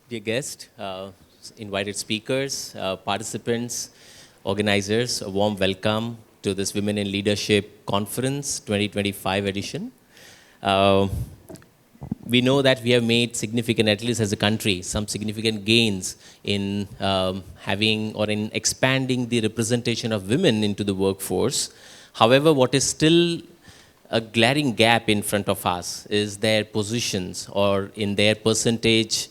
dear guest, invited speakers, participants, organizers, a warm welcome to this Women in Leadership Conference 2025 edition. Uh, we know that we have made significant, at least as a country, some significant gains in having or in expanding the representation of women into the workforce. However, what is still a glaring gap in front of us is their positions or in their percentage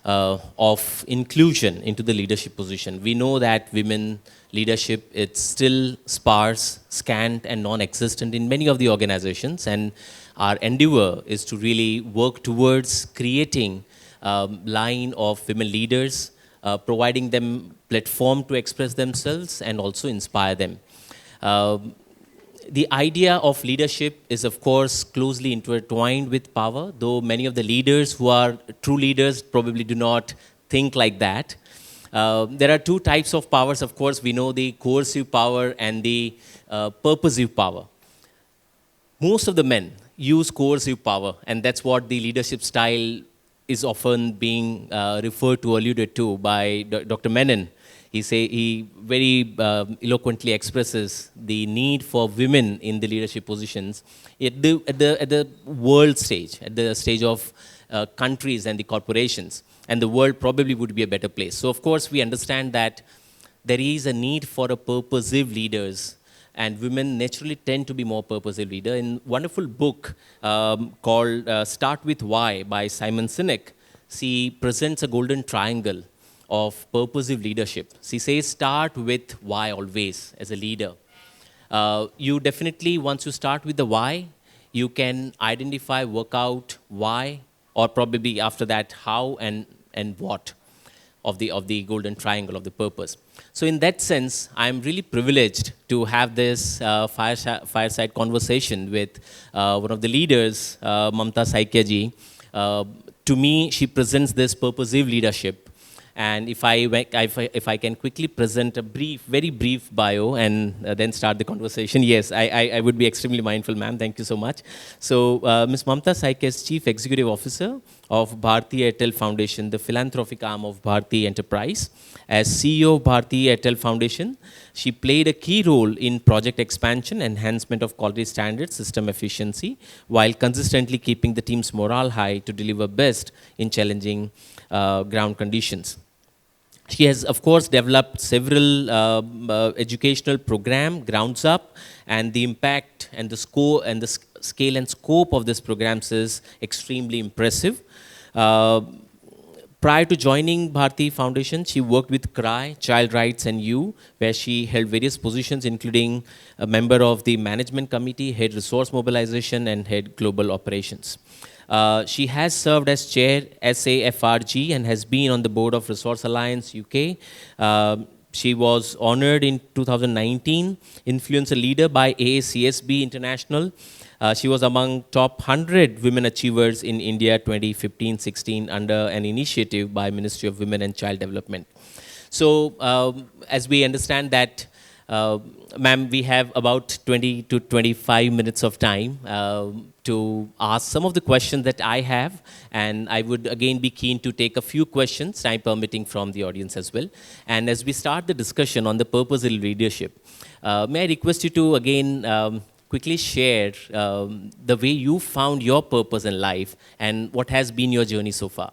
of inclusion into the leadership position. We know that women leadership it's still sparse, scant, and non-existent in many of the organizations, and our endeavor is to really work towards creating line of women leaders, providing them platform to express themselves and also inspire them. Um the idea of leadership is, of course, closely intertwined with power, though many of the leaders who are true leaders probably do not think like that. There are two types of powers, of course. We know the coercive power and the purposive power. Most of the men use coercive power, and that's what the leadership style is often being referred to, alluded to by Dr. Menon. He very eloquently expresses the need for women in the leadership positions at the world stage, at the stage of countries and the corporations, and the world probably would be a better place. So, of course, we understand that there is a need for a purposive leaders, and women naturally tend to be more purposive leader. In wonderful book called Start With Why by Simon Sinek, she presents a golden triangle of purposive leadership. She says start with why always as a leader. You definitely, once you start with the why, you can identify, work out why, or probably after that how and what of the golden triangle of the purpose. So in that sense, I'm really privileged to have this fireside conversation with one of the leaders, Mamta Saikia ji. To me, she presents this purposive leadership. And if I can quickly present a very brief bio and then start the conversation. Yes, I would be extremely mindful, ma'am. Thank you so much. So, Ms. Mamta Saikia is Chief Executive Officer of Bharti Airtel Foundation, the philanthropic arm of Bharti Enterprise. As CEO of Bharti Airtel Foundation, she played a key role in project expansion, enhancement of quality standards, system efficiency, while consistently keeping the team's morale high to deliver best in challenging ground conditions. She has, of course, developed several educational program grounds up, and the impact and the score and the scale and scope of these programs is extremely impressive. Uh, Prior to joining Bharti Foundation, she worked with CRY, Child Rights and You, where she held various positions, including a member of the management committee, head resource mobilization, and head global operations. She has served as chair SAFRG and has been on the board of Resource Alliance UK. She was honored in 2019 Influencer Leader by AACSB International. She was among top 100 women achievers in India 2015-16 under an initiative by Ministry of Women and Child Development. So as we understand that, ma'am, we have about 20 to 25 minutes of time to ask some of the questions that I have, and I would again be keen to take a few questions, time permitting, from the audience as well. And as we start the discussion on the purpose of leadership, may I request you to again quickly share the way you found your purpose in life and what has been your journey so far?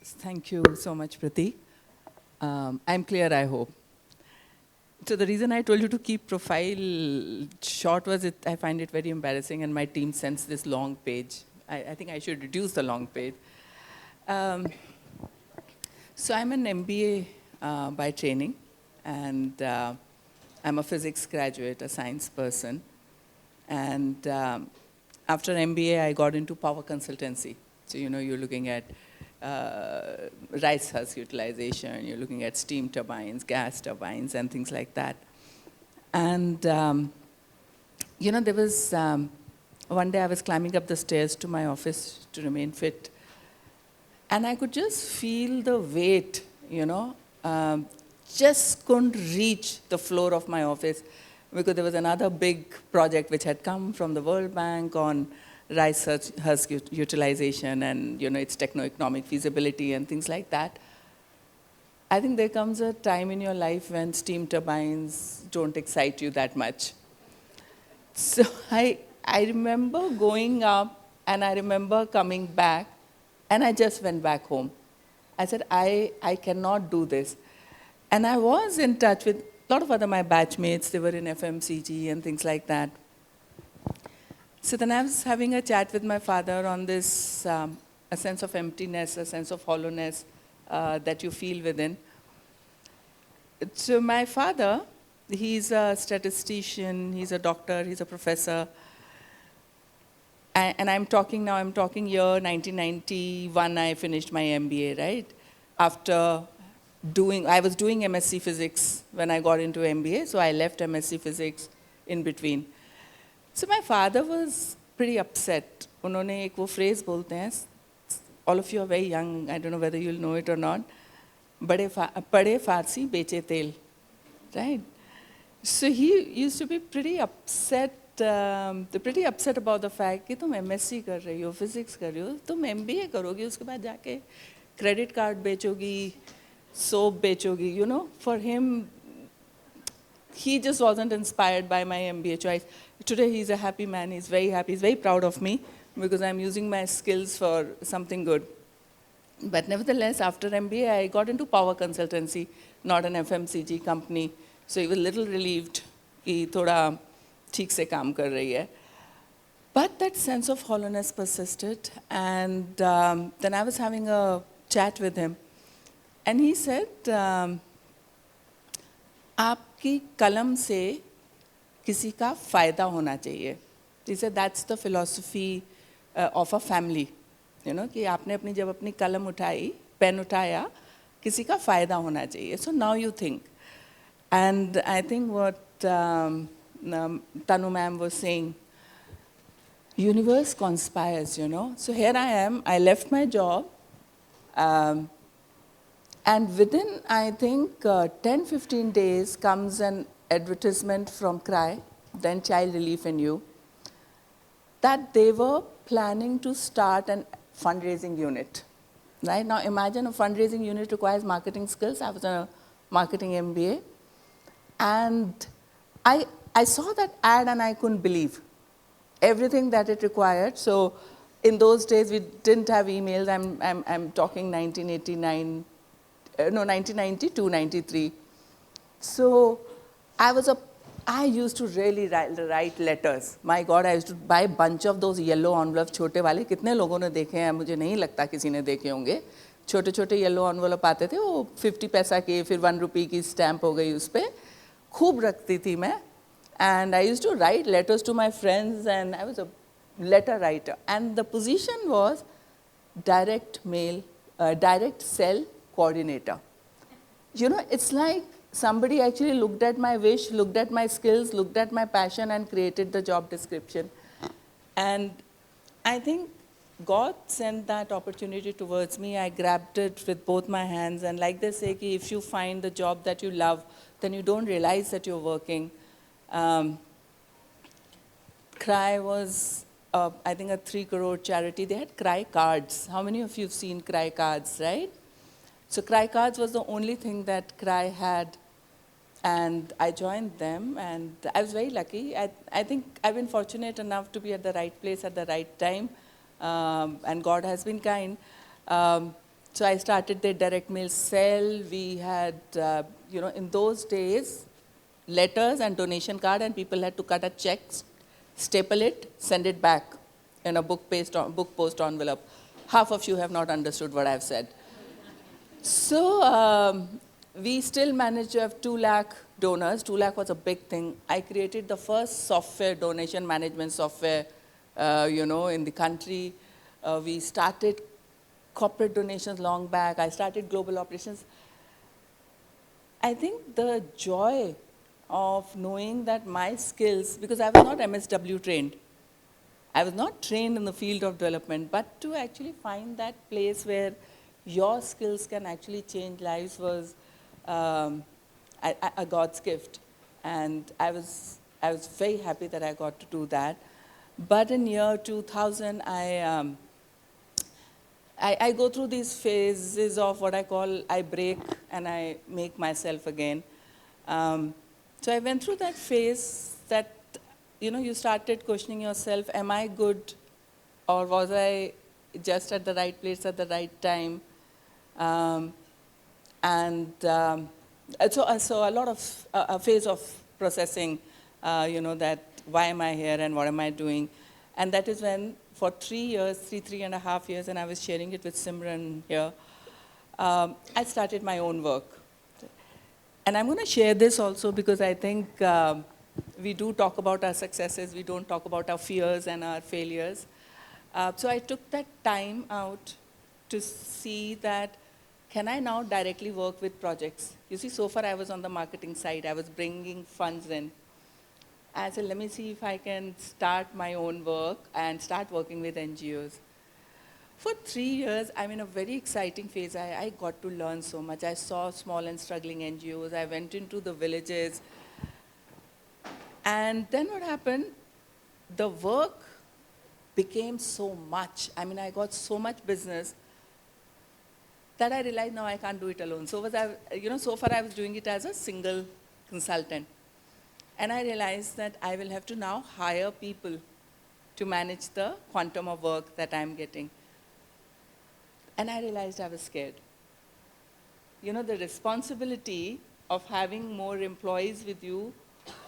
Thank you so much, Pratik. I'm clear, I hope. So the reason I told you to keep profile short was I find it very embarrassing, and my team sends this long page. I think I should reduce the long page. So I'm an MBA by training, and I'm a physics graduate, a science person. And after MBA, I got into power consultancy. So, you're looking at rice husk utilization, you're looking at steam turbines, gas turbines, and things like that. And, there was, one day I was climbing up the stairs to my office to remain fit, and I could just feel the weight, just couldn't reach the floor of my office because there was another big project which had come from the World Bank on rice husk utilization and its techno-economic feasibility and things like that. I think there comes a time in your life when steam turbines don't excite you that much. So I remember going up and I remember coming back and I just went back home. I said, I cannot do this. And I was in touch with a lot of other my batchmates. They were in FMCG and things like that. So then I was having a chat with my father on this, a sense of emptiness, a sense of hollowness that you feel within. So my father, he's a statistician, he's a doctor, he's a professor. And I'm talking year 1991, I finished my MBA, right? After I was doing MSc Physics when I got into MBA, so I left MSc Physics in between. So my father was pretty upset. उन्होंने एक वो phrase बोलते हैं, all of you are very young, I don't know whether you'll know it or not, पढ़े फारसी बेचे तेल, right? So he used to be pretty upset about the fact कि तुम MSc कर रही हो, physics कर रही हो, तुम MBA करोगी, उसके बाद जाके credit card बेचोगी, soap बेचोगी, for him, he just wasn't inspired by my MBA choice. Today he's a happy man, he's very happy, he's very proud of me because I'm using my skills for something good. But nevertheless, after MBA, I got into power consultancy, not an FMCG company. So he was a little relieved कि थोड़ा ठीक से काम कर रही है. But that sense of hollowness persisted. And then I was having a chat with him. And he said, आपकी कलम से किसी का फ़ायदा होना चाहिए. He said, that's the philosophy of a family. कि आपने जब अपनी कलम उठाई, पेन उठाया, किसी का फ़ायदा होना चाहिए. So now you think. And I think what Tanu ma'am was saying, universe conspires, So here I am, I left my job, and within, I think, 10-15 days comes an advertisement from CRY, then Child Relief and You, that they were planning to start an fundraising unit. Right? Now imagine a fundraising unit requires marketing skills. I was on a marketing MBA. And I saw that ad and I couldn't believe everything that it required. So in those days, we didn't have emails. I'm talking 1992, 93. So I used to really write letters. My God, I used to buy a bunch of those yellow envelopes, छोटे वाले. कितने लोगों ने देखे हैं? मुझे नहीं लगता किसी ने देखे होंगे. छोटे-छोटे yellow envelope आते थे, वो 50 पैसा के, फिर 1 rupee की stamp हो गई उस पे. खूब रखती थी मैं. And I used to write letters to my friends, and I was a letter writer. And the position was direct sell coordinator. It's like somebody actually looked at my wish, looked at my skills, looked at my passion, and created the job description. And I think God sent that opportunity towards me. I grabbed it with both my hands. And like they say, if you find the job that you love, then you don't realize that you're working. CRY was, I think, a 3 crore charity. They had CRY cards. How many of you have seen CRY cards, right? So CRY cards was the only thing that CRY had. And I joined them, and I was very lucky. I think I've been fortunate enough to be at the right place at the right time, and God has been kind. So I started the direct mail cell. We had, in those days, letters and donation card, and people had to cut a check, staple it, send it back in a book post envelope. Half of you have not understood what I've said. So we still managed to have 2 lakh donors. 2 lakh was a big thing. I created the first software, donation management software, in the country. We started corporate donations long back. I started global operations. I think the joy of knowing that my skills, because I was not MSW trained. I was not trained in the field of development, but to actually find that place where your skills can actually change lives was a God's gift. And I was very happy that I got to do that. But in year 2000, I go through these phases of what I call I break and I make myself again. So I went through that phase that, you started questioning yourself, am I good or was I just at the right place at the right time? Um, and so a lot of, a phase of processing, that why am I here and what am I doing? And that is when, for 3 years, 3.5 years, and I was sharing it with Simran here, I started my own work. And I'm going to share this also because I think we do talk about our successes, we don't talk about our fears and our failures. So I took that time out to see that, can I now directly work with projects? You see, so far I was on the marketing side, I was bringing funds in. I said, let me see if I can start my own work and start working with NGOs. For 3 years, I'm in a very exciting phase. I got to learn so much. I saw small and struggling NGOs. I went into the villages. And then what happened? The work became so much. I mean, I got so much business that I realized now I can't do it alone. So far I was doing it as a single consultant. And I realized that I will have to now hire people to manage the quantum of work that I'm getting. And I realized I was scared. The responsibility of having more employees with you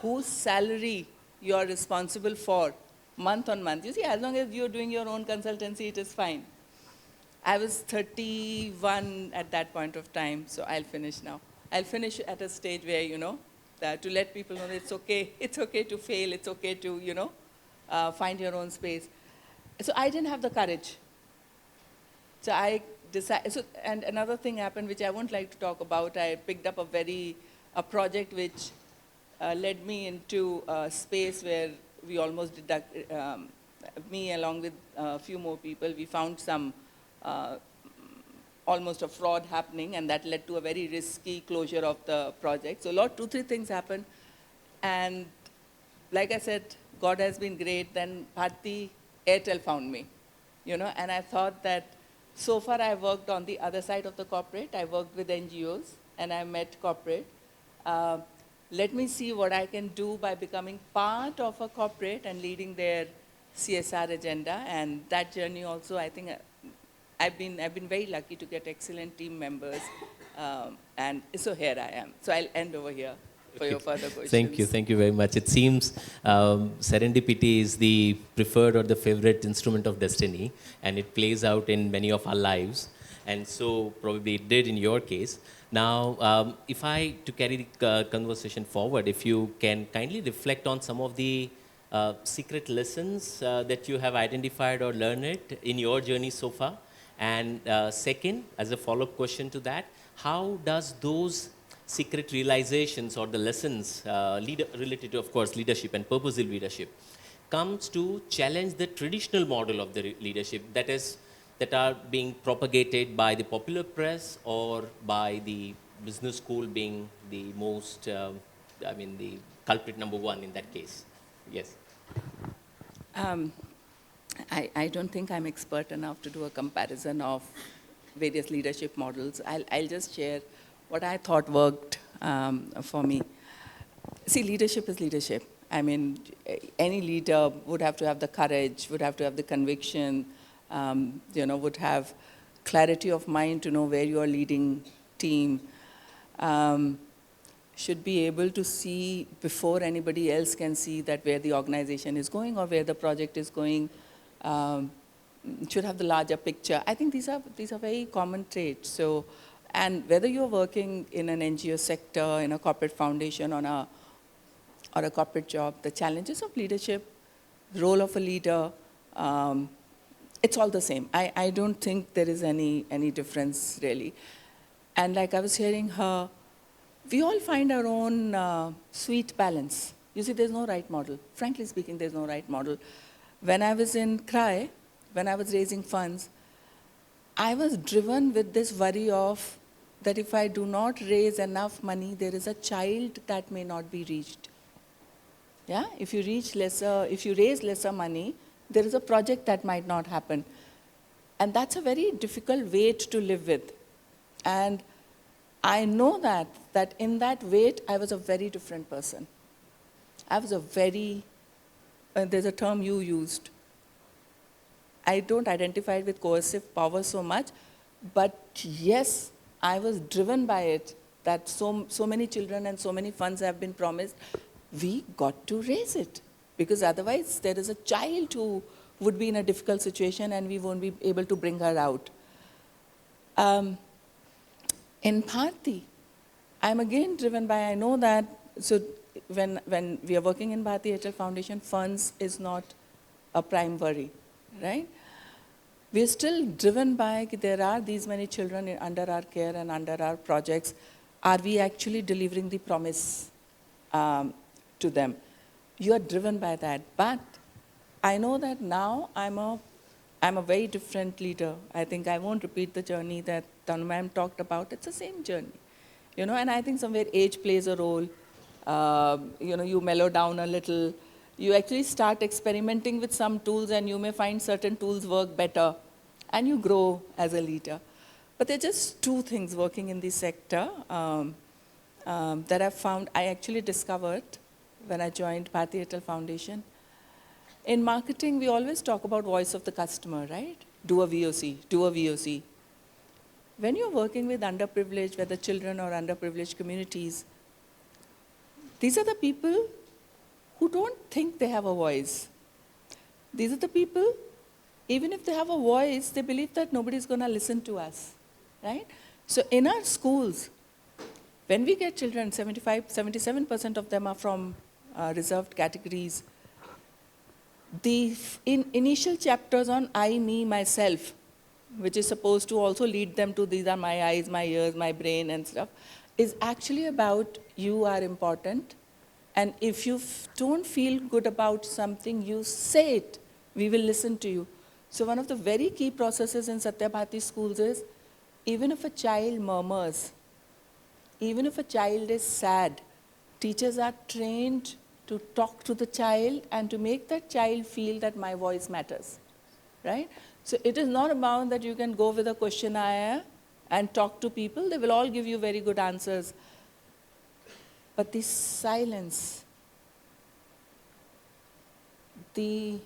whose salary you're responsible for month on month. You see, as long as you're doing your own consultancy, it is fine. I was 31 at that point of time, so I'll finish now. I'll finish at a stage where, that to let people know that it's okay to fail, it's okay to, find your own space. So I didn't have the courage. So I decided, and another thing happened which I won't like to talk about. I picked up a project which led me into a space where we almost me along with a few more people, we found some almost a fraud happening, and that led to a very risky closure of the project. So 2-3 things happened, and like I said, God has been great. Then Bharti Airtel found me, and I thought that so far I worked on the other side of the corporate. I worked with NGOs, and I met corporate. Let me see what I can do by becoming part of a corporate and leading their CSR agenda. And that journey also, I think, I've been very lucky to get excellent team members, and so here I am. So I'll end over here for your further questions. Thank you very much. It seems serendipity is the preferred or the favorite instrument of destiny, and it plays out in many of our lives, and so probably it did in your case. Now, if I, to carry the conversation forward, if you can kindly reflect on some of the secret lessons that you have identified or learned in your journey so far. And second, as a follow-up question to that, how does those secret realizations or the lessons related to, of course, leadership and purposeful leadership comes to challenge the traditional model of the leadership that are being propagated by the popular press or by the business school being the most, the culprit number one in that case? Yes. I don't think I'm expert enough to do a comparison of various leadership models. I'll just share what I thought worked for me. See, leadership is leadership. I mean, any leader would have to have the courage, would have to have the conviction, would have clarity of mind to know where you are leading team, should be able to see before anybody else can see that where the organization is going or where the project is going, should have the larger picture. I think these are very common traits. So, and whether you're working in an NGO sector, in a corporate foundation, or a corporate job, the challenges of leadership, the role of a leader, it's all the same. I don't think there is any difference really. And like I was hearing her, we all find our own sweet balance. You see, there's no right model. Frankly speaking, there's no right model. When I was in CRY, when I was raising funds, I was driven with this worry of that if I do not raise enough money, there is a child that may not be reached. Yeah, if you raise lesser money, there is a project that might not happen. And that's a very difficult weight to live with. And I know that in that weight, I was a very different person. I was a very, there's a term you used. I don't identify with coercive power so much, but yes, I was driven by it, that so many children and so many funds have been promised. We got to raise it, because otherwise there is a child who would be in a difficult situation and we won't be able to bring her out. In Bharti, I'm again driven by, I know that, so when we are working in Bharti Airtel Foundation, funds is not a prime worry, right? We're still driven by there are these many children under our care and under our projects. Are we actually delivering the promise to them? You are driven by that. But I know that now I'm a very different leader. I think I won't repeat the journey that Tanu ma'am talked about. It's the same journey. And I think somewhere age plays a role. You mellow down a little. You actually start experimenting with some tools and you may find certain tools work better and you grow as a leader. But there are just two things working in this sector that I've found, I actually discovered when I joined Bharti Airtel Foundation. In marketing, we always talk about voice of the customer, right? Do a VOC, do a VOC. When you're working with underprivileged, whether children or underprivileged communities, these are the people who don't think they have a voice. These are the people, even if they have a voice, they believe that nobody's going to listen to us, right? So in our schools, when we get children, 77% of them are from reserved categories. The initial chapters on I, me, myself, which is supposed to also lead them to these are my eyes, my ears, my brain and stuff, is actually about you are important. And if you don't feel good about something, you say it. We will listen to you. So one of the very key processes in Satya Bharti schools is, even if a child murmurs, even if a child is sad, teachers are trained to talk to the child and to make that child feel that my voice matters, right? So it is not about that you can go with a questionnaire and talk to people. They will all give you very good answers. But the silence, the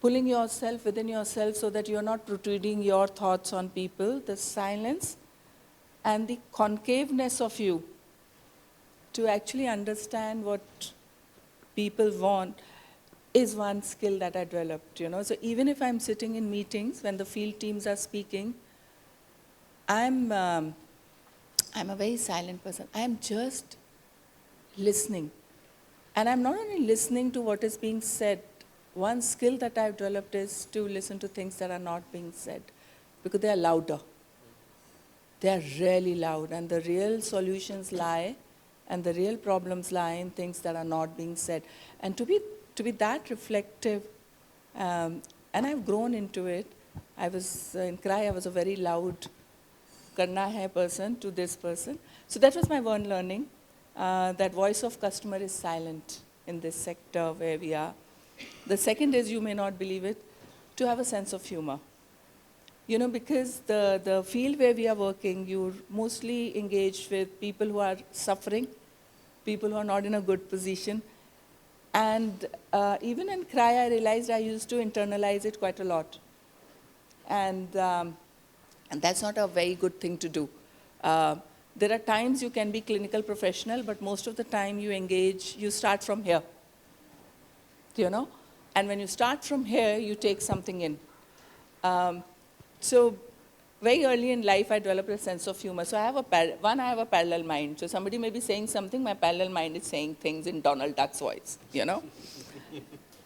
pulling yourself within yourself so that you're not protruding your thoughts on people, the silence and the concaveness of you to actually understand what people want is one skill that I developed, So even if I'm sitting in meetings when the field teams are speaking, I'm a very silent person. I'm just listening. And I'm not only listening to what is being said. One skill that I've developed is to listen to things that are not being said, because they are louder. They are really loud, and the real solutions lie, and the real problems lie in things that are not being said. And to be that reflective, and I've grown into it. I was in CRY, I was a very loud karna hai person to this person. So that was my one learning, that voice of customer is silent in this sector where we are. The second is, you may not believe it, to have a sense of humor. Because the field where we are working, you're mostly engaged with people who are suffering, people who are not in a good position. And even in CRY, I realized I used to internalize it quite a lot. And that's not a very good thing to do. There are times you can be clinical professional, but most of the time you start from here. And when you start from here, you take something in. So very early in life, I developed a sense of humor. So I have a parallel mind. So somebody may be saying something, my parallel mind is saying things in Donald Duck's voice,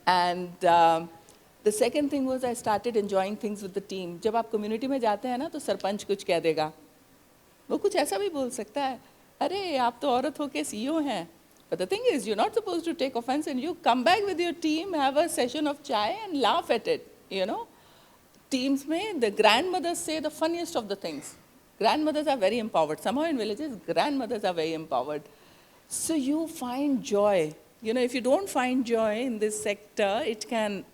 And the second thing was I started enjoying things with the team. जब आप community में जाते हैं ना, तो सरपंच कुछ कह देगा. वो कुछ ऐसा भी बोल सकता है. अरे आप तो औरत हो के CEO हैं. But the thing is, you're not supposed to take offense, and you come back with your team, have a session of chai and laugh at it, Teams mein, the grandmothers say the funniest of the things. Grandmothers are very empowered. Somehow in villages, grandmothers are very empowered. So you find joy if you don't find joy in this sector, it can,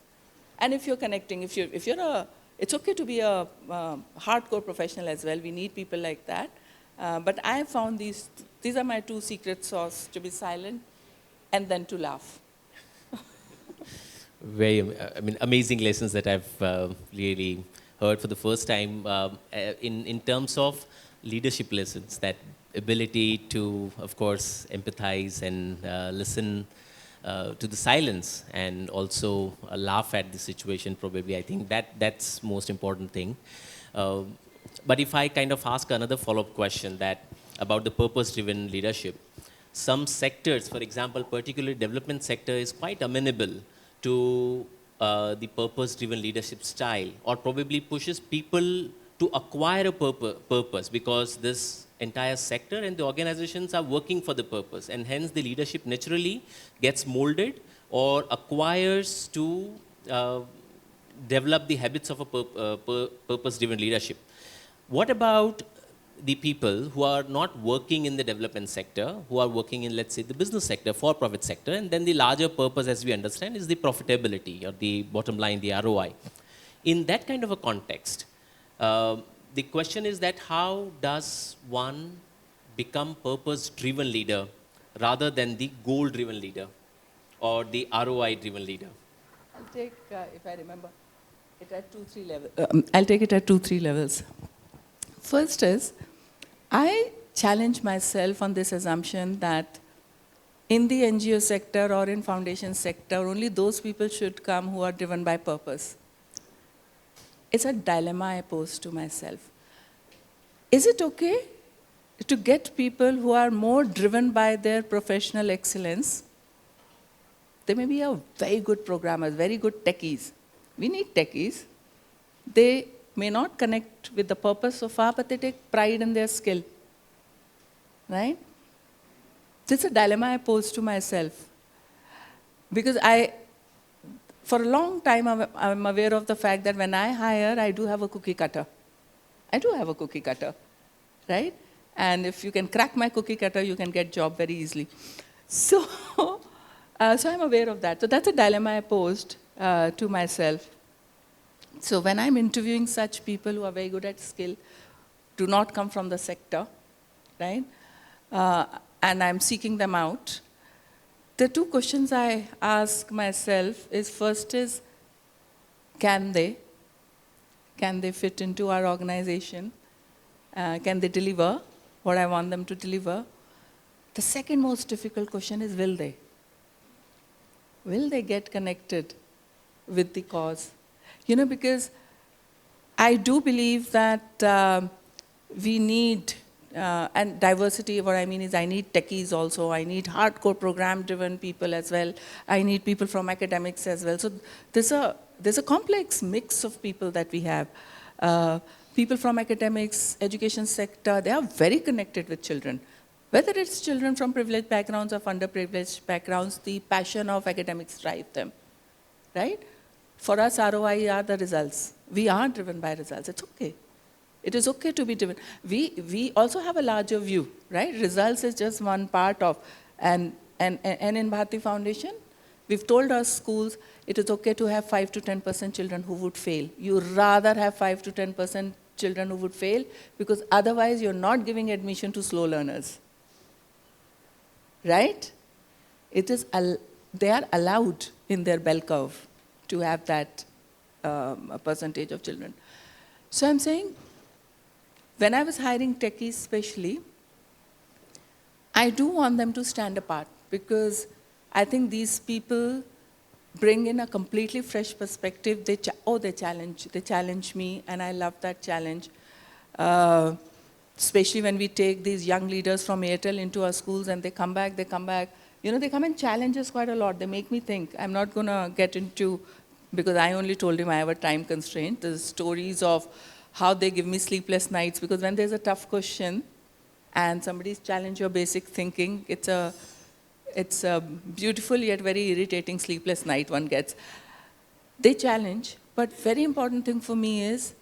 and if you're connecting, it's okay to be a hardcore professional as well. We need people like that. But I have found these are my two secret sauce: to be silent and then to laugh. Amazing lessons that I've really heard for the first time in terms of leadership lessons, that ability to, of course, empathize and listen to the silence and also laugh at the situation. Probably, I think that's most important thing. But if I kind of ask another follow-up question that about the purpose-driven leadership, some sectors, for example, particularly development sector, is quite amenable to the purpose-driven leadership style, or probably pushes people to acquire a purpose, because this entire sector and the organizations are working for the purpose, and hence the leadership naturally gets molded or acquires to develop the habits of a purpose-driven leadership. What about the people who are not working in the development sector, who are working in, let's say, the business sector, for-profit sector, and then the larger purpose, as we understand, is the profitability or the bottom line, the ROI. In that kind of a context, the question is that how does one become purpose-driven leader rather than the goal-driven leader or the ROI-driven leader? I'll take, if I remember, it at 2-3 levels. I'll take it at 2-3 levels. First is, I challenge myself on this assumption that in the NGO sector or in foundation sector, only those people should come who are driven by purpose. It's a dilemma I pose to myself. Is it okay to get people who are more driven by their professional excellence? They may be a very good programmers, very good techies. We need techies. They may not connect with the purpose so far, but they take pride in their skill. Right? This is a dilemma I pose to myself. Because for a long time, I'm aware of the fact that when I hire, I do have a cookie cutter. I do have a cookie cutter, right? And if you can crack my cookie cutter, you can get job very easily. So, so I'm aware of that. So that's a dilemma I posed to myself. So when I'm interviewing such people who are very good at skill, do not come from the sector, right? And I'm seeking them out. The two questions I ask myself is, first is, can they fit into our organization? Can they deliver what I want them to deliver? The second most difficult question is, will they? Will they get connected with the cause? Because I do believe that we need, and diversity, what I mean is I need techies also, I need hardcore program-driven people as well, I need people from academics as well. So there's a complex mix of people that we have. People from academics, education sector, they are very connected with children. Whether it's children from privileged backgrounds or underprivileged backgrounds, the passion of academics drives them, right? For us, ROI are the results. We are driven by results. It's okay. It is okay to be driven. We also have a larger view, right? Results is just one part of, and in Bharti Foundation, we've told our schools it is okay to have 5 to 10% children who would fail. You rather have 5 to 10% children who would fail, because otherwise you're not giving admission to slow learners, right? They are allowed in their bell curve to have that percentage of children. So I'm saying, when I was hiring techies especially, I do want them to stand apart, because I think these people bring in a completely fresh perspective. They challenge me, and I love that challenge. Especially when we take these young leaders from Airtel into our schools and they come back. They come and challenge us quite a lot. They make me think. I'm not going to get into, because I only told him I have a time constraint, the stories of how they give me sleepless nights, because when there's a tough question and somebody's challenged your basic thinking, it's a beautiful yet very irritating sleepless night one gets. They challenge, but very important thing for me is,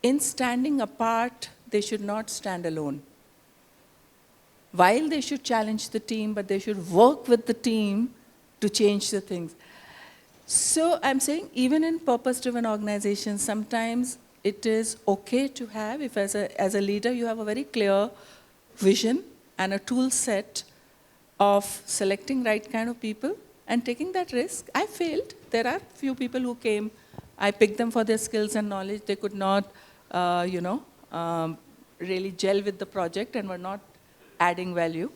in standing apart, they should not stand alone. While they should challenge the team, but they should work with the team to change the things. So I'm saying even in purpose-driven organizations, sometimes it is okay to have, if as a leader you have a very clear vision and a tool set of selecting right kind of people and taking that risk. I failed. There are few people who came. I picked them for their skills and knowledge. They could not, really gel with the project and were not adding value,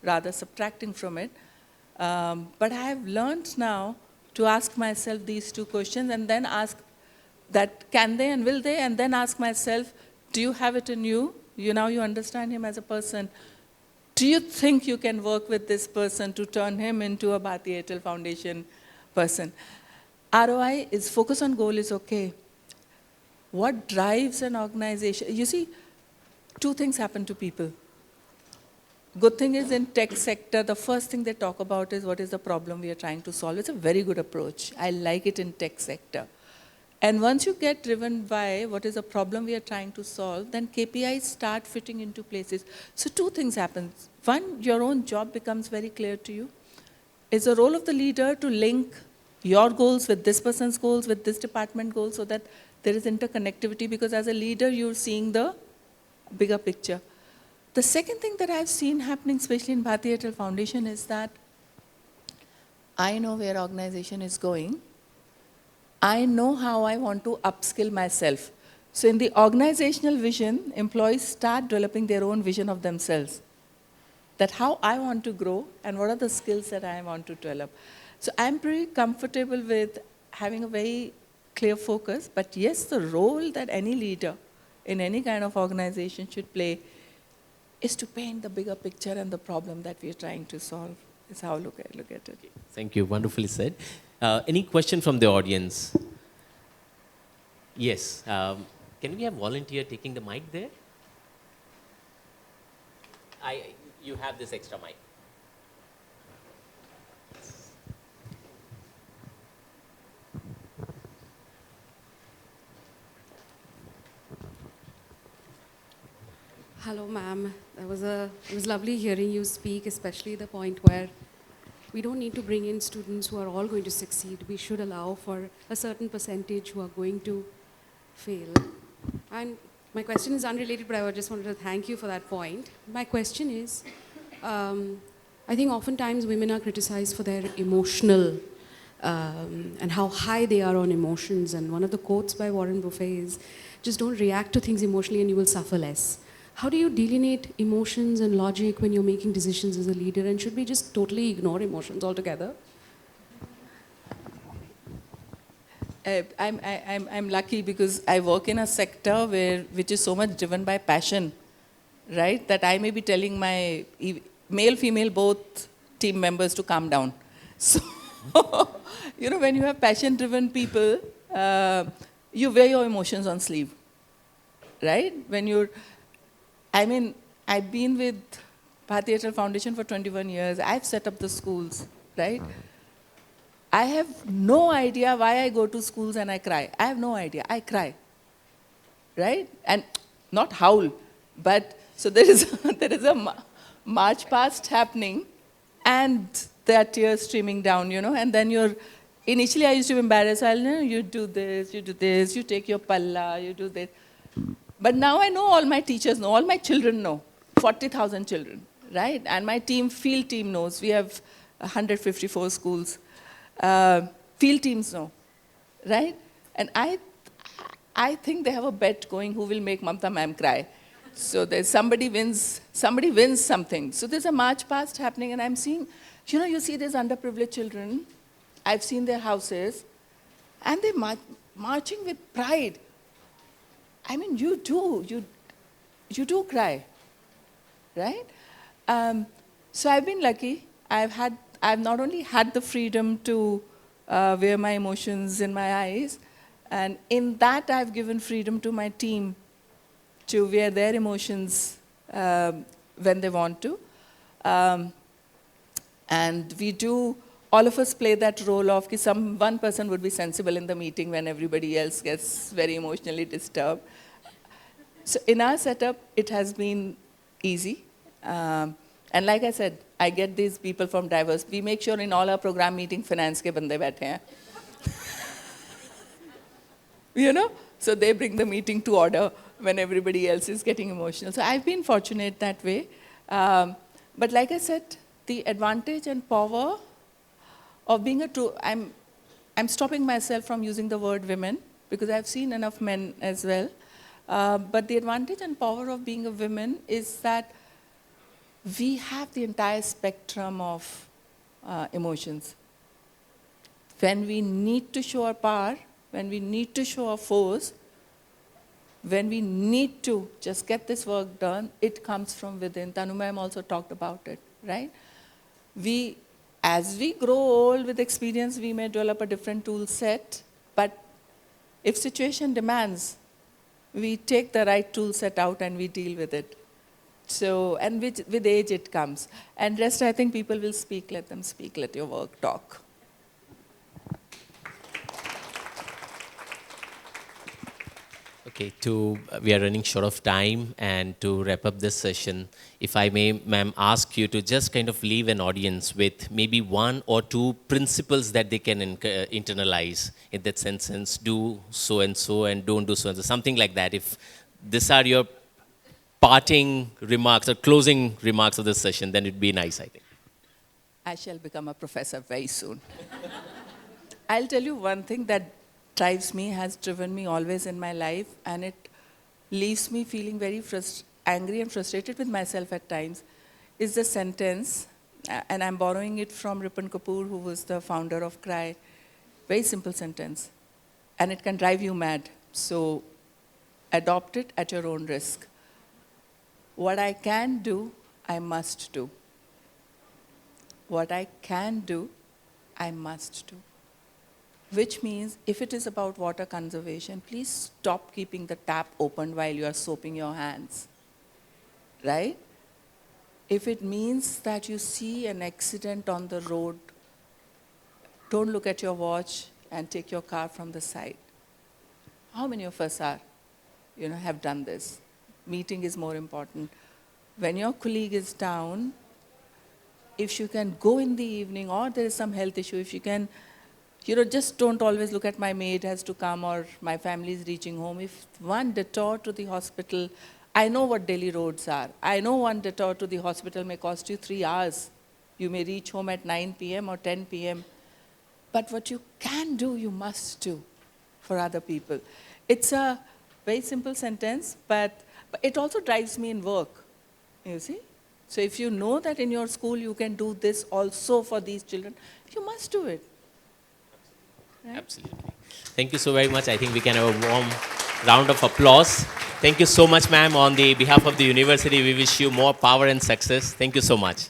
rather subtracting from it. But I have learned now to ask myself these two questions and then ask that can they and will they, and then ask myself, do you have it in you? Now you understand him as a person. Do you think you can work with this person to turn him into a Bharti Airtel Foundation person? ROI is focus on goal is okay. What drives an organization? You see, two things happen to people. Good thing is in tech sector, the first thing they talk about is what is the problem we are trying to solve. It's a very good approach. I like it in tech sector. And once you get driven by what is the problem we are trying to solve, then KPIs start fitting into places. So two things happen. One, your own job becomes very clear to you. It's the role of the leader to link your goals with this person's goals, with this department goals, so that there is interconnectivity, because as a leader, you're seeing the bigger picture. The second thing that I've seen happening, especially in Bharti Airtel Foundation, is that I know where organization is going. I know how I want to upskill myself. So in the organizational vision, employees start developing their own vision of themselves. That how I want to grow and what are the skills that I want to develop. So I'm pretty comfortable with having a very clear focus, but yes, the role that any leader in any kind of organization should play is to paint the bigger picture and the problem that we are trying to solve, is how I look at it. Thank you, wonderfully said. Any question from the audience? Yes, can we have volunteer taking the mic there? You have this extra mic. Hello, ma'am. It was lovely hearing you speak, especially the point where we don't need to bring in students who are all going to succeed. We should allow for a certain percentage who are going to fail. And my question is unrelated, but I just wanted to thank you for that point. My question is, I think oftentimes women are criticized for their emotional and how high they are on emotions. And one of the quotes by Warren Buffett is, just don't react to things emotionally and you will suffer less. How do you delineate emotions and logic when you're making decisions as a leader? And should we just totally ignore emotions altogether? I'm lucky because I work in a sector which is so much driven by passion, right? That I may be telling my male, female, both team members to calm down. So, when you have passion-driven people, you wear your emotions on sleeve, right? I've been with Bharti Airtel Foundation for 21 years. I've set up the schools, right? I have no idea why I go to schools and I cry. I have no idea. I cry, right? And not howl, but so there is a march past happening, and there are tears streaming down, and then initially I used to be embarrassed. You do this, you take your palla, you do this. But now I know, all my teachers know, all my children know, 40,000 children, right? And my field team knows. We have 154 schools. Field teams know, right? And I think they have a bet going who will make Mamta ma'am cry. So there's somebody wins something. So there's a march past happening, and I'm seeing, you see these underprivileged children. I've seen their houses, and they're marching with pride. You do cry, right? So I've been lucky. I've not only had the freedom to wear my emotions in my eyes, and in that I've given freedom to my team to wear their emotions when they want to. And we do, all of us play that role of one person would be sensible in the meeting when everybody else gets very emotionally disturbed. So in our setup, it has been easy. And like I said, I get these people from diverse. We make sure in all our program meeting, finance ke bande baithe hain. You know, so they bring the meeting to order when everybody else is getting emotional. So I've been fortunate that way. But like I said, the advantage and power of being a true, I'm stopping myself from using the word women because I've seen enough men as well. But the advantage and power of being a woman is that we have the entire spectrum of emotions. When we need to show our power, when we need to show our force, when we need to just get this work done, it comes from within. Tanu ma'am also talked about it, right? As we grow old with experience, we may develop a different tool set, but if situation demands, we take the right tool set out and we deal with it. So, and with age it comes. And rest, I think people will speak, let them speak, let your work talk. Okay, we are running short of time, and to wrap up this session, if I may, ma'am, ask you to just kind of leave an audience with maybe one or two principles that they can internalize in that sentence, do so and don't do so and so, something like that. If these are your parting remarks or closing remarks of this session, then it'd be nice, I think. I shall become a professor very soon. I'll tell you one thing that drives me, has driven me always in my life, and it leaves me feeling very angry and frustrated with myself at times, is the sentence, and I'm borrowing it from Ripon Kapoor, who was the founder of CRY. Very simple sentence, and it can drive you mad. So adopt it at your own risk. What I can do, I must do. What I can do, I must do. Which means, if it is about water conservation, please stop keeping the tap open while you are soaping your hands, right? If it means that you see an accident on the road, don't look at your watch and take your car from the side. How many of us have done this? Meeting is more important. When your colleague is down, if you can go in the evening, or there is some health issue, if you can, just don't always look at my maid has to come or my family is reaching home. If one detour to the hospital, I know what Delhi roads are. I know one detour to the hospital may cost you 3 hours. You may reach home at 9 p.m. or 10 p.m. But what you can do, you must do for other people. It's a very simple sentence, but it also drives me in work, you see? So if you know that in your school you can do this also for these children, you must do it. Right? Absolutely. Thank you so very much. I think we can have a warm round of applause. Thank you so much, ma'am. On the behalf of the university, we wish you more power and success. Thank you so much.